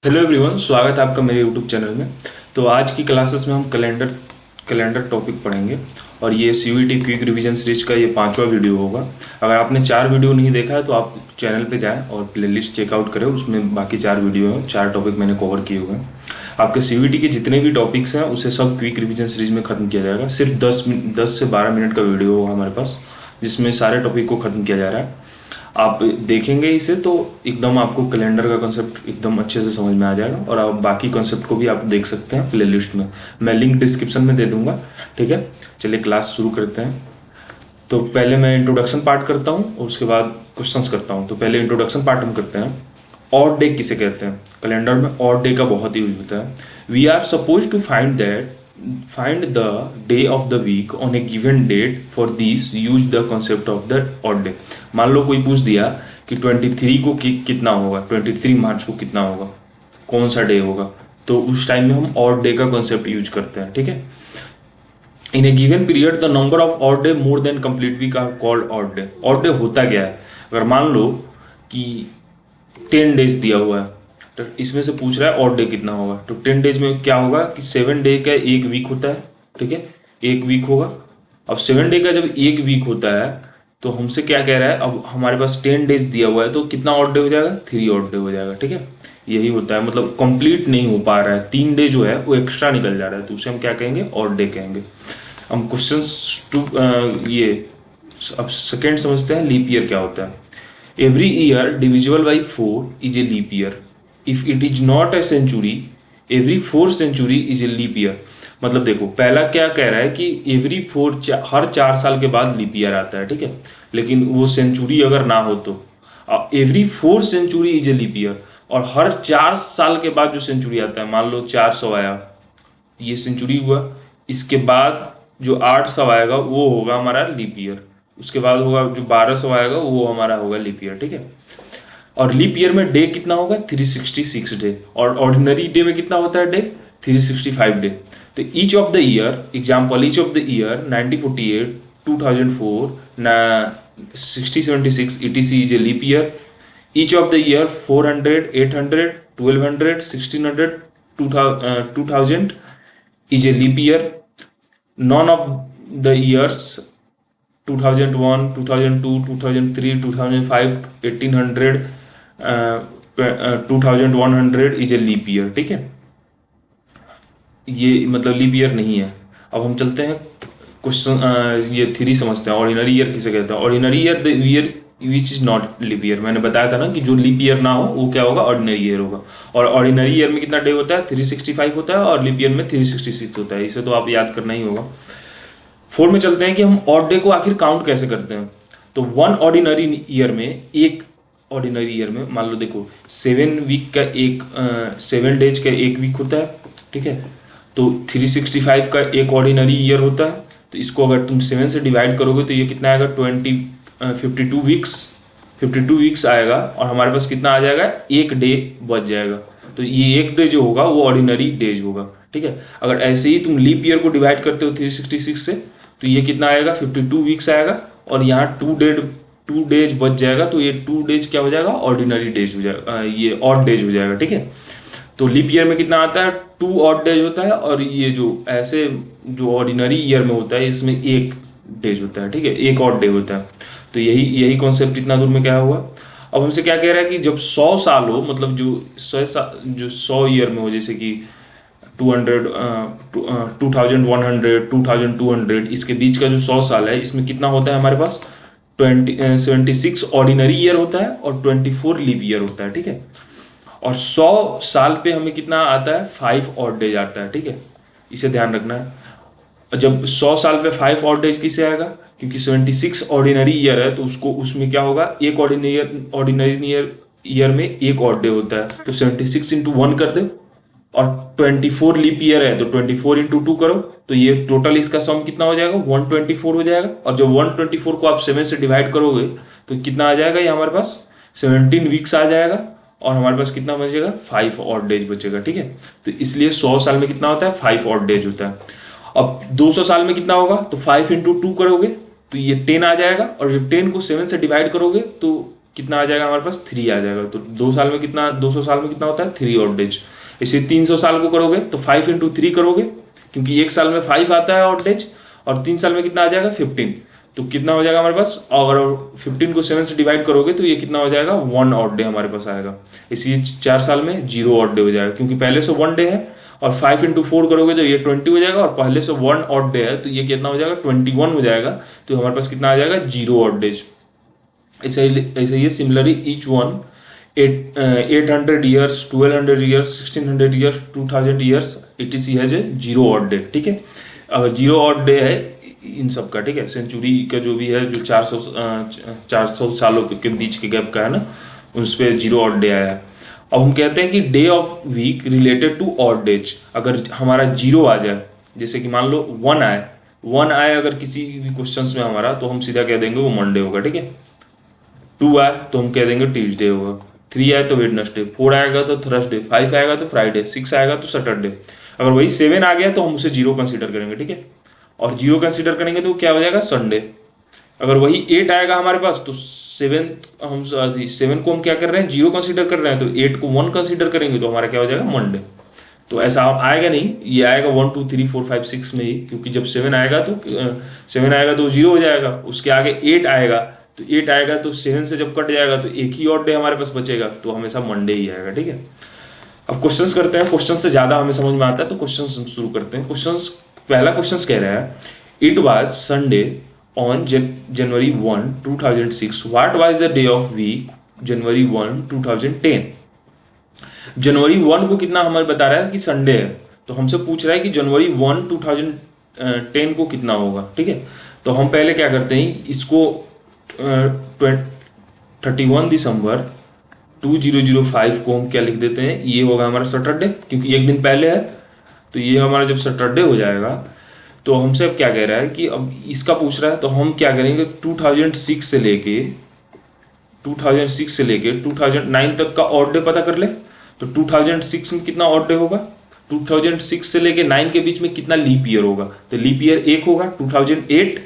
Hello everyone, स्वागत है आपका मेरे यूट्यूब चैनल में। तो आज की क्लासेस में हम कैलेंडर टॉपिक पढ़ेंगे और ये सीयूईटी क्विक रिवीजन सीरीज का ये 5वां वीडियो होगा। अगर आपने 4 वीडियो नहीं देखा है तो आप चैनल पे जाएं और प्लेलिस्ट चेकआउट करें, उसमें बाकी 4 वीडियो हैं, 4 टॉपिक मैंने कवर किए हुए हैं। आपके सीयूईटी के जितने भी टॉपिक्स हैं उसे सब क्विक रिवीजन सीरीज में ख़त्म किया जाएगा। सिर्फ 10 से 12 मिनट का वीडियो होगा हमारे पास, जिसमें सारे टॉपिक को ख़त्म किया जा रहा है। आप देखेंगे इसे तो एकदम आपको कैलेंडर का कॉन्सेप्ट एकदम अच्छे से समझ में आ जाएगा और आप बाकी कॉन्सेप्ट को भी आप देख सकते हैं प्लेलिस्ट में। मैं लिंक डिस्क्रिप्शन में दे दूंगा। ठीक है, चलिए क्लास शुरू करते हैं। तो पहले मैं इंट्रोडक्शन पार्ट करता हूँ और उसके बाद क्वेश्चंस करता हूँ। तो पहले इंट्रोडक्शन पार्ट हम करते हैं। ऑड डे किसे कहते हैं? कैलेंडर में ऑड डे का बहुत यूज होता है। We are suppose to find the day of the week on a given date. For this use the concept of the odd day. मान लो कोई पूछ दिया कि 23 को कितना होगा, 23 मार्च को कितना होगा, कौन सा डे होगा, तो उस टाइम में हम ऑड डे का कॉन्सेप्ट यूज करते हैं। ठीक है, in a given period the number of odd day more than complete week are called odd day. Odd day होता क्या है? अगर मान लो कि 10 डेज दिया हुआ है तो इसमें से पूछ रहा है ऑड डे कितना होगा, तो 10 डेज में क्या होगा कि 7 डे का एक वीक होता है। ठीक है, एक वीक होगा। अब 7 डे का जब एक वीक होता है तो हमसे क्या कह रहा है, अब हमारे पास 10 डेज दिया हुआ है तो कितना ऑड डे हो जाएगा? 3 ऑड डे हो जाएगा। ठीक है, यही होता है, मतलब कंप्लीट नहीं हो पा रहा है, 3 डे जो है वो एक्स्ट्रा निकल जा रहा है, तो उसे हम क्या कहेंगे? ऑड डे कहेंगे। हम क्वेश्चन टू ये अब सेकेंड समझते हैं, लीप ईयर क्या होता है। Every year divisible by 4 is a leap year. If it is not a century, every 4 century is a leap year. मतलब देखो, पहला क्या कह रहा है कि एवरी 4 हर 4 साल के बाद लीप ईयर आता है। ठीक है, लेकिन वो सेंचुरी अगर ना हो तो every 4 century is a leap year, और हर 4 साल के बाद जो सेंचुरी आता है, मान लो 400 आया, ये सेंचुरी हुआ। इसके बाद जो 800 आएगा वो होगा हमारा लीप ईयर। उसके बाद होगा जो 1200 आएगा वो हमारा होगा लीप ईयर। ठीक है, और लीप ईयर में डे कितना होगा? 366 डे। और ऑर्डिनरी डे में कितना होता है डे? 365 डे। तो each of the year, example, each of the year 1948, 2004, 6076 etc is a leap year. Each of the year 400, 800, 1200, 1600, 2000 is a leap year. None of the years 2001, 2002, 2003, 2005, 1800, 2100 is a leap year. ठीक है, ये मतलब leap year नहीं है। अब हम चलते हैं क्वेश्चन, ये 3 समझते हैं। ऑर्डिनरी ईयर किसे कहते हैं? Ordinary year the year which is not leap year. मैंने बताया था ना कि जो लीप ईयर ना हो वो क्या होगा? ऑर्डिनरी ईयर होगा। और ऑर्डिनरी ईयर में कितना डे होता है? 365 होता है, और लीप ईयर में 366 होता है। इसे तो आप याद करना ही होगा। 4 में चलते हैं कि हम ऑड डे को आखिर काउंट कैसे करते हैं। तो वन ऑर्डिनरी ईयर में, एक ऑर्डिनरी ईयर में मान लो देखो 7 डेज का एक वीक होता है। ठीक है, तो 365 का एक ऑर्डिनरी ईयर होता है। तो इसको अगर तुम 7 से डिवाइड करोगे तो ये कितना आएगा? 52 वीक्स आएगा, और हमारे पास कितना आ जाएगा? एक डे बच जाएगा। तो ये एक डे जो होगा वो ऑर्डिनरी डेज होगा। ठीक है, अगर ऐसे ही तुम लीप ईयर को डिवाइड करते हो 366 से तो ये कितना आएगा? 52 वीक्स आएगा, और यहाँ 2 डेज बच जाएगा, तो ये 2 डेज क्या हो जाएगा? ऑर्डिनरी डेज हो जाएगा, ये ऑड डेज हो जाएगा। ठीक है, तो लीप ईयर में कितना आता है? 2 ऑड डेज होता है, और ये जो ऐसे जो ऑर्डिनरी ईयर में होता है इसमें एक डेज होता है। ठीक है, एक ऑड डे होता है। तो यही कॉन्सेप्ट इतना दूर में क्या हुआ। अब हमसे क्या कह रहा है कि जब 100 साल हो, मतलब जो 100 ईयर में हो, जैसे कि 200, 2100, 2200, इसके बीच का जो 100 साल है, इसमें कितना होता है हमारे पास? 76 ऑर्डिनरी ईयर होता है और 24 लीप ईयर होता है। ठीक है, और 100 साल पे हमें कितना आता है? 5 ऑड डेज आता है। ठीक है, इसे ध्यान रखना है। जब 100 साल पे 5 ऑड डेज किसे आएगा? क्योंकि 76 ऑर्डिनरी ईयर है तो उसमें क्या होगा? एक ऑर्डिनरी ईयर में एक ऑड डे होता है, तो 76 इंटू 1 कर दे, और 24 लीप ईयर है तो 24 इंटू 2 करो, तो ये टोटल इसका सम कितना हो जाएगा? 124 हो जाएगा। और जब 124 को आप 7 से डिवाइड करोगे तो कितना आ जाएगा? ये हमारे पास 17 वीक्स आ जाएगा, और हमारे पास कितना बचेगा? 5 ऑड डेज बचेगा। ठीक है, तो इसलिए 100 साल में कितना होता है? 5 ऑड डेज होता है। अब 200 साल में कितना होगा? तो 5 इंटू 2 करोगे तो ये 10 आ जाएगा, और जब 10 को 7 से डिवाइड करोगे तो कितना आ जाएगा हमारे पास, 3 आ जाएगा। तो 2 साल में कितना, 200 साल में कितना होता है, 3 ऑड डेज। इसे 300 साल को करोगे तो 5 इंटू 3 करोगे, क्योंकि 1 साल में 5 आता है ऑड डेज, और 3 साल में कितना आ जाएगा, 15। तो कितना हो जाएगा हमारे पास, अगर 15 को 7 से डिवाइड करोगे तो ये कितना हो जाएगा, 1 ऑड डे हमारे पास आएगा। इसी 4 साल में 0 ऑड डे हो जाएगा, क्योंकि पहले से 1 डे है, और 5 इंटू 4 करोगे तो ये 20 हो जाएगा, और पहले से 1 ऑड डे है तो ये कितना हो जाएगा, 21 हो जाएगा। तो हमारे पास कितना आ जाएगा, 0 ऑड डेज। ऐसे ही similarly each one 800 years, 1200 years, 1600 years, 2000 years, etc has a 0 odd day. ठीक है, अगर 0 ऑड डे है इन सब का, ठीक है, सेंचुरी का जो भी है, जो 400 सालों के बीच के गैप का है ना, उस पर 0 ऑड डे आया है। अब हम कहते हैं कि day of week related to odd days, अगर हमारा 0 आ जाए, जैसे कि मान लो 1 आए अगर किसी भी क्वेश्चंस में हमारा, तो हम सीधा कह देंगे वो मंडे होगा। ठीक है, 2 आए तो हम कह देंगे ट्यूजडे होगा, 3 आए तो वेडनेसडे, 4 आएगा तो थर्सडे, 5 आएगा तो फ्राइडे, 6 आएगा तो सैटरडे। अगर वही 7 आ गया तो हम उसे 0 कंसिडर करेंगे। ठीक है, और 0 कंसिडर करेंगे तो क्या हो जाएगा, संडे। अगर वही 8 आएगा हमारे पास तो 7 को हम क्या कर रहे हैं, 0 कंसिडर कर रहे हैं, तो 8 को 1 कंसिडर करेंगे तो हमारा क्या हो जाएगा, मंडे। तो ऐसा आएगा नहीं, ये आएगा 1 2 3 4 5 6 में ही, क्योंकि जब 7 आएगा तो 0 हो जाएगा। उसके आगे 8 आएगा तो 8 आएगा तो 7 से जब कट जाएगा तो एक ही और डे हमारे पास बचेगा, तो हमेशा मंडे ही आएगा। ठीक है, अब क्वेश्चंस करते हैं। क्वेश्चन से ज़्यादा हमें समझ में आता है तो क्वेश्चन शुरू करते हैं। क्वेश्चंस, पहला क्वेश्चन कह रहा है, it was Sunday on January 1 2006, what was the day of week January 1 2010। जनवरी 1 को कितना हमें बता रहा है कि संडे है, तो हमसे पूछ रहा है कि जनवरी 1 2010 को कितना होगा। ठीक है, तो हम पहले क्या करते हैं, इसको 31 दिसंबर 2005 को हम क्या लिख देते हैं, ये होगा हमारा सैटरडे, क्योंकि एक दिन पहले है। तो ये हमारा जब सैटरडे हो जाएगा तो हमसे अब क्या कह रहा है कि अब इसका पूछ रहा है, तो हम क्या करेंगे, 2006 से लेके 2009 तक का ऑड डे पता कर ले। तो 2006 में कितना ऑड डे होगा, 2006 से लेके 9 के बीच में कितना लीप ईयर होगा, तो लीप ईयर 1 होगा, 2008।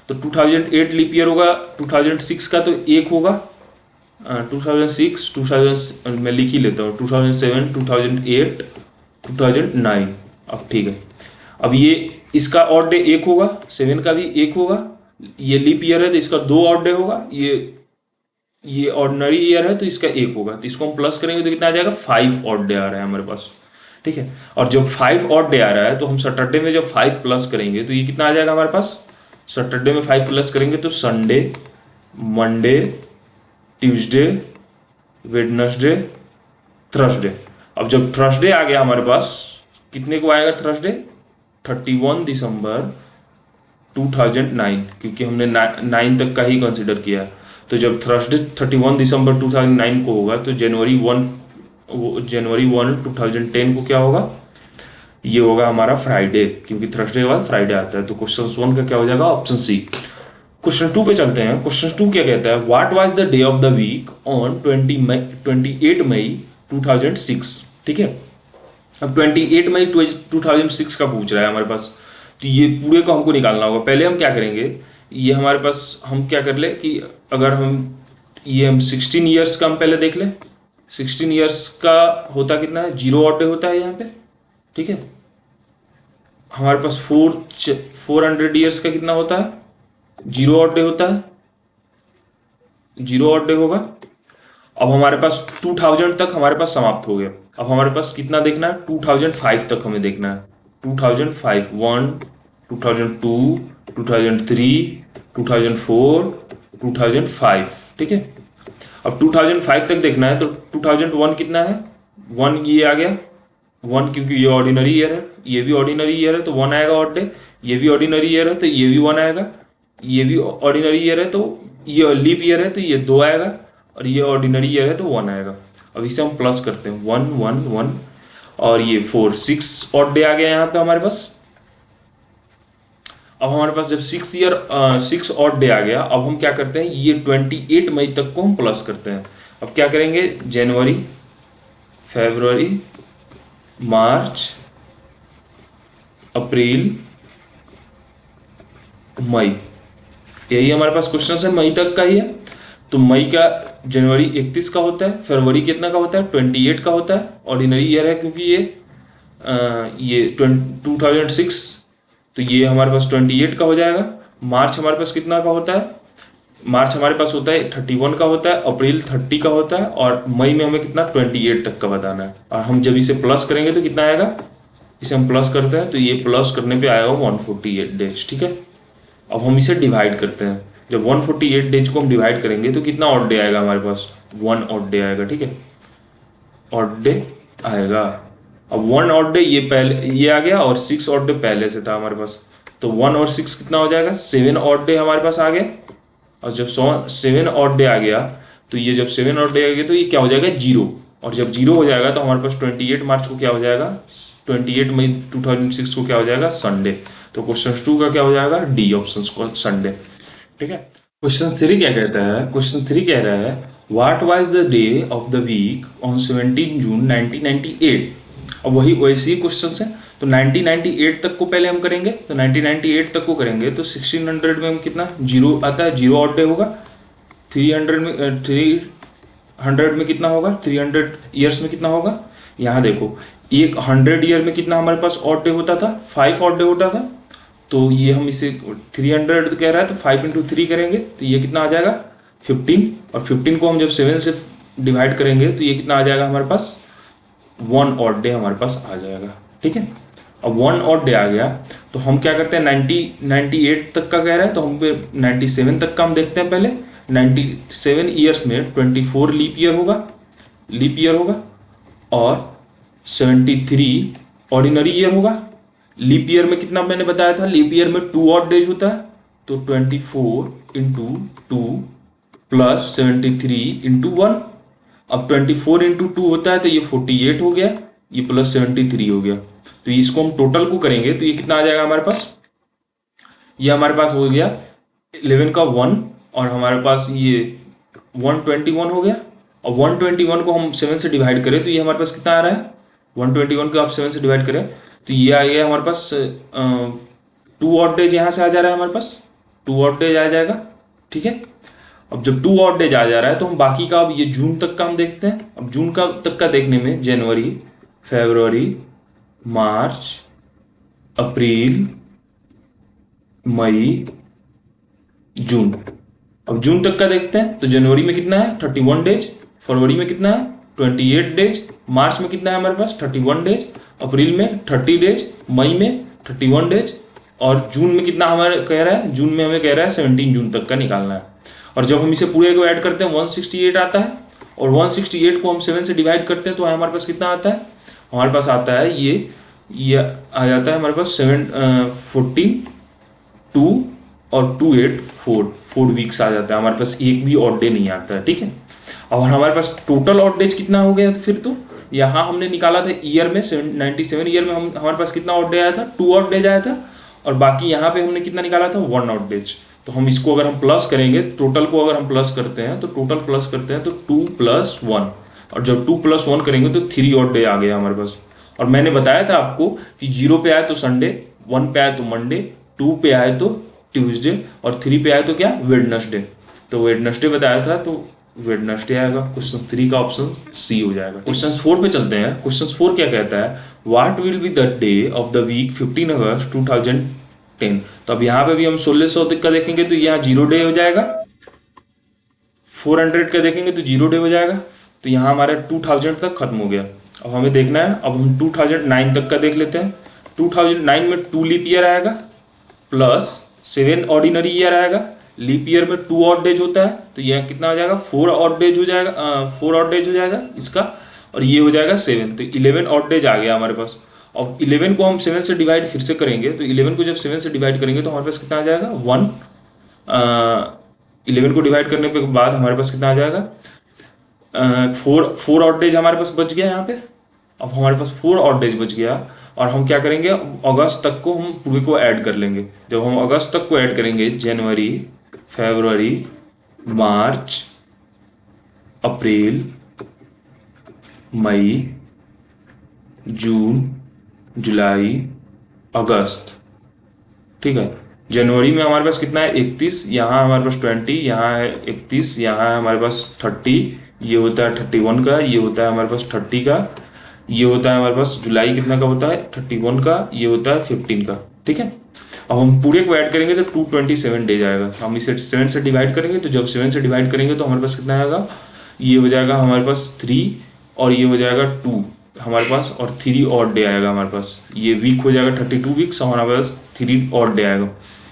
तो 2008 लीप ईयर होगा, 2006 का तो 1 होगा, 2006 2000 मैं लिख ही लेता हूँ, 2007 2008 2009। अब ठीक है, अब ये इसका ऑड डे 1 होगा, 7 का भी 1 होगा, ये लीप ईयर है तो इसका 2 ऑड डे होगा, ये ऑर्डिनरी ईयर है तो इसका 1 होगा। तो इसको हम प्लस करेंगे तो कितना आ जाएगा, 5 ऑड डे आ रहा है हमारे पास। ठीक है, और जब 5 ऑड डे आ रहा है तो हम सैटरडे में जब 5 प्लस करेंगे तो ये कितना आ जाएगा हमारे पास, सैटरडे में 5 प्लस करेंगे तो Sunday, Monday, Tuesday, Wednesday, Thursday. अब जब थर्सडे आ गया हमारे पास, कितने को आएगा थर्सडे, 31 दिसंबर 2009, क्योंकि हमने 9 तक का ही कंसिडर किया। तो जब थर्सडे 31 दिसंबर 2009 को होगा तो जनवरी 1 2010 को क्या होगा, ये होगा हमारा फ्राइडे, क्योंकि थर्सडे के बाद फ्राइडे आता है। तो क्वेश्चन 1 का क्या हो जाएगा, ऑप्शन सी। क्वेश्चन 2 पे चलते हैं। क्वेश्चन 2 क्या कहता है, what was the day of the week on 28 May 2006। ठीक है, अब 28 मई 2006 का पूछ रहा है हमारे पास, तो ये पूरे को हमको निकालना होगा। पहले हम क्या करेंगे, ये हमारे पास हम क्या कर ले कि अगर हम 16 ईयर्स का हम पहले देख ले, 16 ईयर्स का होता कितना है, 0 ऑड डे होता है यहाँ पे। ठीक है, हमारे पास 400 ईयर्स का कितना होता है, 0 ऑड डे होता है, 0 ऑड डे होगा। अब हमारे पास 2000 तक हमारे पास समाप्त हो गया। अब हमारे पास कितना देखना है, 2005 तक हमें देखना है। 2005, 1, 2002, 2003, 2004, 2005। ठीक है, अब 2005 तक देखना है तो 2001 कितना है, 1 ये आ गया, 1 क्योंकि ये ऑर्डिनरी ईयर है, ये भी ऑर्डिनरी ईयर है तो 1 आएगा ऑड डे। ये भी ऑर्डिनरी ईयर है तो ये भी 1 आएगा। ये भी ऑर्डिनरी ईयर है तो ये लीप ईयर है तो ये 2 आएगा, और ये ऑर्डिनरी ईयर है तो 1 आएगा। अब इसे हम प्लस करते हैं, 1 1 1, और ये 4 6 ऑड डे आ गया यहाँ पे हमारे पास। अब हमारे पास जब 6 ऑड डे आ गया, अब हम क्या करते हैं, ये 28 मई तक को हम प्लस करते हैं। अब क्या करेंगे, जनवरी, फरवरी, मार्च, अप्रैल, मई, यही हमारे पास क्वेश्चन है, मई तक का ही है। तो मई का जनवरी 31 का होता है, फरवरी कितना का होता है 28 का होता है, ऑर्डिनरी ईयर है क्योंकि ये 2006, तो ये हमारे पास 28 का हो जाएगा। मार्च हमारे पास कितना का होता है, मार्च हमारे पास होता है 31 का होता है, अप्रैल 30 का होता है, और मई में हमें कितना 28 तक का बताना है। और हम जब इसे प्लस करेंगे तो कितना आएगा, इसे हम प्लस करते हैं तो ये प्लस करने पे आएगा 148 डेज। ठीक है, अब हम इसे डिवाइड करते हैं। जब 148 डेज को हम डिवाइड करेंगे तो कितना ऑड डे आएगा हमारे पास, 1 ऑड डे आएगा। ठीक है, ऑड डे आएगा। अब 1 ऑड डे ये पहले ये आ गया और 6 ऑड डे पहले से था हमारे पास, तो 1 और 6 कितना हो जाएगा, 7 ऑड डे हमारे पास आ गया। और जब 7 ऑड डे आ गया तो ये जब 7 ऑड डे आ गया तो ये क्या हो जाएगा, जीरो। और जब जीरो हो जाएगा तो हमारे पास 28 मार्च को क्या हो जाएगा, 28 मई 2006 को क्या हो जाएगा, संडे। तो क्वेश्चन 2 का क्या हो जाएगा, डी ऑप्शन को संडे। ठीक है, क्वेश्चन 3 क्या कहता है, क्वेश्चन 3 कह रहा है what was the day of the week on 17 June 1998। अब वही वैसे ही क्वेश्चन है, तो 1998 तक को पहले हम करेंगे। तो 1998 तक को करेंगे तो 1600 में हम कितना जीरो आता है, जीरो ऑड डे होगा। 300 में कितना होगा, 300 ईयर्स में कितना होगा, यहाँ देखो एक 100 ईयर में कितना हमारे पास ऑड डे होता था, 5 ऑड डे होता था। तो ये हम इसे 300 कह रहा है तो 5 इंटू 3 करेंगे तो ये कितना आ जाएगा 15, और 15 को हम जब 7 से डिवाइड करेंगे तो ये कितना आ जाएगा हमारे पास, 1 ऑड डे हमारे पास आ जाएगा। ठीक है, अब 1 ऑड डे आ गया तो हम क्या करते हैं, 98 तक का कह रहा है तो हम 97 तक का हम देखते हैं पहले। 97 ईयर्स में 24 लीप ईयर होगा और 73 ऑर्डिनरी ईयर होगा। लीप ईयर में कितना मैंने बताया था, लीप ईयर में 2 ऑड डेज होता है, तो 24 इंटू 2 प्लस 73 इंटू 1। अब 24 इंटू 2 होता है तो ये 48 हो गया, ये प्लस 73 हो गया। तो इसको हम टोटल को करेंगे तो ये कितना आ जाएगा हमारे पास, ये हमारे पास हो गया 11 का 1, और हमारे पास ये 121 हो गया। और 121 को हम 7 से डिवाइड करें तो ये हमारे पास कितना आ रहा है, 121 को आप 7 से डिवाइड करें तो ये आ गया हमारे पास 2 ऑड डेज, यहाँ से आ जा रहा है हमारे पास 2 ऑड डेज आ जाएगा। ठीक है, अब जब 2 ऑड डेज आ जा रहा है तो हम बाकी का, अब ये जून तक का हम देखते हैं। अब जून का तक का देखने में जनवरी, फरवरी, मार्च, अप्रैल, मई, जून। अब जून तक का देखते हैं तो जनवरी में कितना है 31 डेज, फरवरी में कितना है 28 डेज, मार्च में कितना है हमारे पास 31 डेज, अप्रैल में 30 डेज, मई में 31 डेज, और जून में कितना हमारे कह रहा है, जून में हमें कह रहा है 17 जून तक का निकालना है। और जब हम इसे पूरे को ऐड करते हैं 168 आता है, और 168 को हम 7 से डिवाइड करते हैं तो हमारे पास कितना आता है, हमारे पास आता है ये आ जाता है हमारे पास 14 2 और 2 8 4 वीक्स आ जाता है। हमारे पास एक भी ऑड डे नहीं आता है। ठीक है, और हमारे पास टोटल ऑड डेज कितना हो गया, तो फिर तो यहाँ हमने निकाला था ईयर में 97 ईयर में हम हमारे पास कितना ऑड डे आया था, 2 ऑड डेज आया था, और बाकी यहाँ पे हमने कितना निकाला था 1 ऑड डेज। तो हम इसको अगर हम प्लस करेंगे, टोटल को अगर हम प्लस करते हैं तो टोटल प्लस करते हैं तो 2 + 1, और जब 2 + 1 करेंगे तो 3 ऑड डे आ गया हमारे पास। और मैंने बताया था आपको कि 0 पे आए तो संडे, 1 पे आए तो मंडे, 2 पे आए तो ट्यूसडे, और 3 पे आए तो क्या, वेडनेसडे। तो वेडनेसडे बताया था तो वेडनेसडे आएगा। क्वेश्चन 3 का ऑप्शन सी हो जाएगा। क्वेश्चन 4 पे चलते हैं। क्वेश्चन 4 क्या कहता है, what will be the day of the week 15 August 2010। तो अब यहाँ पे भी हम 1600 का देखेंगे तो यहाँ 0 डे हो जाएगा, 400 का देखेंगे तो 0 डे हो जाएगा, तो यहाँ हमारा 2000 तक खत्म हो गया। अब हमें देखना है, अब हम 2009 तक का देख लेते हैं। 2009 में 2 लीप ईयर आएगा प्लस 7 ऑर्डिनरी ईयर आएगा। लीप ईयर में 2 ऑड डेज होता है तो यह कितना हो जाएगा, 4 ऑड डेज हो जाएगा, 4 ऑड डेज हो जाएगा इसका, और ये हो जाएगा 7, तो 11 ऑड डेज आ गया हमारे पास। अब 11 को हम 7 से डिवाइड फिर से करेंगे तो 11 को जब 7 से डिवाइड करेंगे तो हमारे पास कितना आ जाएगा 1। 11 को डिवाइड करने के बाद हमारे पास कितना आ जाएगा 4 ऑड डेज हमारे पास बच गया यहाँ पे। अब हमारे पास 4 ऑड डेज बच गया, और हम क्या करेंगे, अगस्त तक को हम पूरे को ऐड कर लेंगे। जब हम अगस्त तक को ऐड करेंगे, जनवरी, फरवरी, मार्च, अप्रैल, मई, जून, जुलाई, अगस्त, ठीक है, जनवरी में हमारे पास कितना है 31, यहाँ हमारे पास 20, यहाँ है 31, यहाँ है हमारे पास 30, ये होता है 31 का, ये होता है हमारे पास 30 का, ये होता है हमारे पास जुलाई कितना का होता है 31 का, ये होता है 15 का। ठीक है, अब हम पूरे को ऐड करेंगे तो 227 डेज आएगा। हम इसे 7 से डिवाइड करेंगे, तो जब 7 से डिवाइड करेंगे तो हमारे पास कितना आएगा, ये हो जाएगा हमारे पास 3 और ये हो जाएगा 2 हमारे पास, और 3 और डे आएगा हमारे पास। ये वीक हो जाएगा 32 वीक्स, हमारे पास 3 और डे आएगा।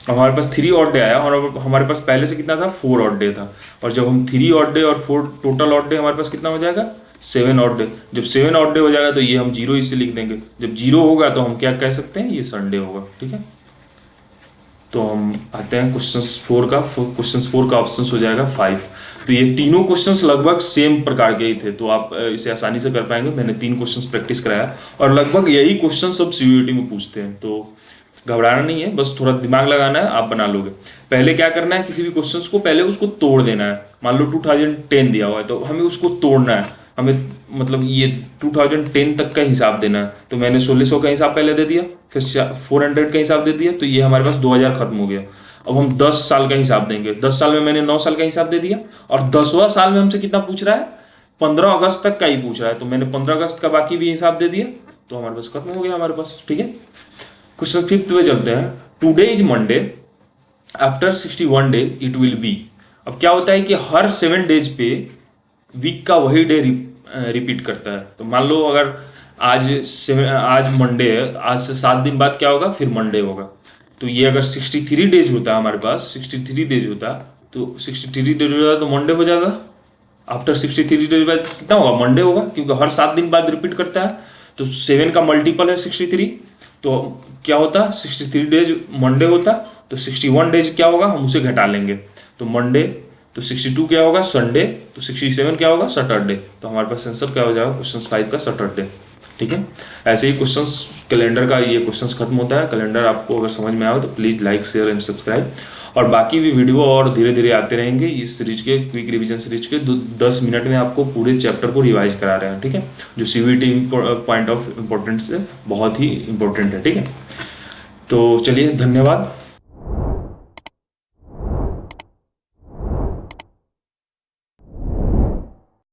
हमारे पास 3 ऑड डे आया, और हमारे पास पहले से कितना था 4 ऑड डे था, और जब हम 3 ऑड डे और 4 टोटल ऑड डे हमारे पास कितना हो जाएगा 7 ऑड डे। जब 7 ऑड डे हो जाएगा तो ये हम 0 इसे लिख देंगे। जब 0 होगा तो हम क्या कह सकते हैं, ये संडे होगा। ठीक है, तो हम आते हैं क्वेश्चन 4 का। क्वेश्चन 4 का ऑप्शन हो जाएगा 5। तो ये तीनों क्वेश्चंस लगभग सेम प्रकार के ही थे, तो आप इसे आसानी से कर पाएंगे। मैंने 3 क्वेश्चंस प्रैक्टिस कराया और लगभग यही क्वेश्चन सब सीयूईटी में पूछते हैं, तो घबराना नहीं है, बस थोड़ा दिमाग लगाना है, आप बना लोगे। पहले क्या करना है, किसी भी क्वेश्चन को पहले उसको तोड़ देना है। मान लो 2010 दिया हुआ है तो हमें उसको तोड़ना है, हमें मतलब ये 2010 तक का हिसाब देना है। तो मैंने 1600 का हिसाब पहले दे दिया, फिर 400 का हिसाब दे दिया, तो ये हमारे पास 2000 खत्म हो गया। अब हम 10 साल का हिसाब देंगे। 10 साल में मैंने 9 साल का हिसाब दे दिया, और 10वां साल में हमसे कितना पूछ रहा है, 15 अगस्त तक का ही पूछ रहा है, तो मैंने 15 अगस्त का बाकी भी हिसाब दे दिया, तो हमारे पास खत्म हो गया हमारे पास। ठीक है, क्वेश्चन 5 पे चलते हैं। Today is Monday, after 61 day it will be. अब क्या होता है कि हर 7 डेज पे वीक का वही डे रिपीट करता है। तो मान लो अगर आज मंडे है, आज से 7 दिन बाद क्या होगा, फिर मंडे होगा। तो ये अगर 63 डेज होता है हमारे पास, 63 डेज होता तो 63 डेज हो जाता तो मंडे हो जाता। आफ्टर 63 डेज बाद कितना होगा, मंडे होगा, क्योंकि हर 7 दिन बाद रिपीट करता है। तो 7 का मल्टीपल है 63, तो क्या होता 63 डेज मंडे होता, तो 61 डेज क्या होगा, हम उसे घटा लेंगे। तो मंडे, तो 62 क्या होगा संडे, तो 67 क्या होगा सैटरडे। तो हमारे पास आंसर क्या हो जाएगा क्वेश्चन 5 का सैटरडे। ठीक है, ऐसे ही क्वेश्चंस कैलेंडर का ये क्वेश्चंस खत्म होता है। कैलेंडर आपको अगर समझ में आए तो please like share and subscribe, और बाकी भी वीडियो और धीरे धीरे आते रहेंगे इस सीरीज के, क्विक रिवीजन सीरीज के। 10 मिनट में आपको पूरे चैप्टर को रिवाइज करा रहे हैं। ठीक है, जो सीवीटी पॉइंट ऑफ इम्पोर्टेंस से बहुत ही इंपॉर्टेंट है। ठीक है, तो चलिए धन्यवाद।